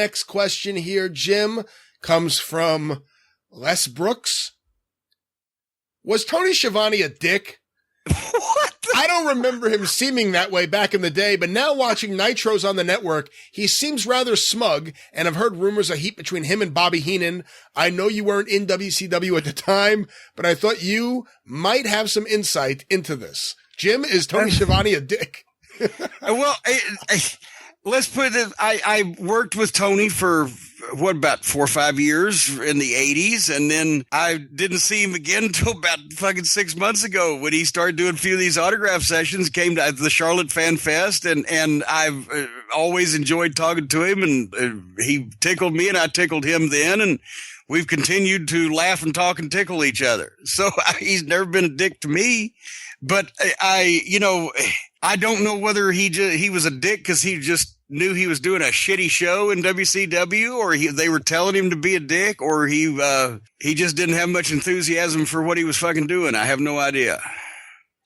next question here, Jim, comes from Les Brooks. Was Tony Schiavone a dick? What? I don't remember him seeming that way back in the day, but now watching Nitros on the network, he seems rather smug, and I've heard rumors of heat between him and Bobby Heenan. I know you weren't in WCW at the time, but I thought you might have some insight into this. Jim, is Tony Schiavone a dick? Well, let's put it, I worked with Tony for, about 4 or 5 years in the 80s. And then I didn't see him again until about fucking 6 months ago when he started doing a few of these autograph sessions, came to the Charlotte Fan Fest. And I've always enjoyed talking to him, and he tickled me and I tickled him then. And we've continued to laugh and talk and tickle each other. So he's never been a dick to me, but I don't know whether he was a dick because he just knew he was doing a shitty show in WCW, or they were telling him to be a dick, or he just didn't have much enthusiasm for what he was fucking doing. I have no idea.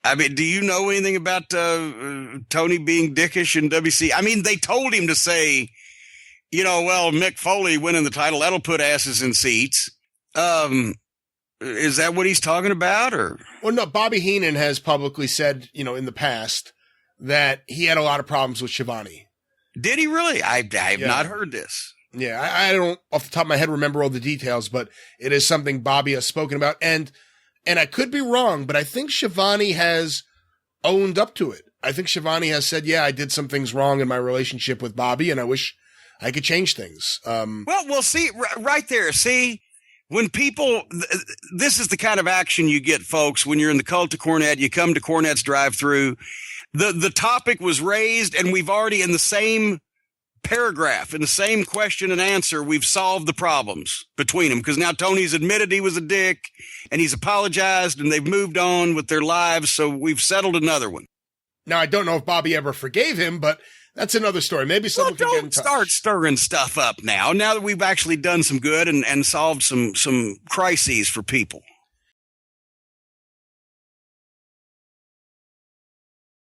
I mean, do you know anything about Tony being dickish in WC? I mean, they told him to say, well, Mick Foley winning the title, that'll put asses in seats. Is that what he's talking about, or? Well, no, Bobby Heenan has publicly said, in the past that he had a lot of problems with Schiavone. Did he really? I have not heard this. Yeah, I don't off the top of my head remember all the details, but it is something Bobby has spoken about. And I could be wrong, but I think Schiavone has owned up to it. I think Schiavone has said, yeah, I did some things wrong in my relationship with Bobby, and I wish I could change things. Well, see, right there, see, when people, this is the kind of action you get, folks, when you're in the cult of Cornette, you come to Cornette's drive-thru. The topic was raised, and we've already, in the same paragraph, in the same question and answer, we've solved the problems between them, because now Tony's admitted he was a dick, and he's apologized, and they've moved on with their lives, so we've settled another one. Now, I don't know if Bobby ever forgave him, but that's another story. Maybe someone can get in touch. Don't start stirring stuff up now that we've actually done some good and solved some crises for people.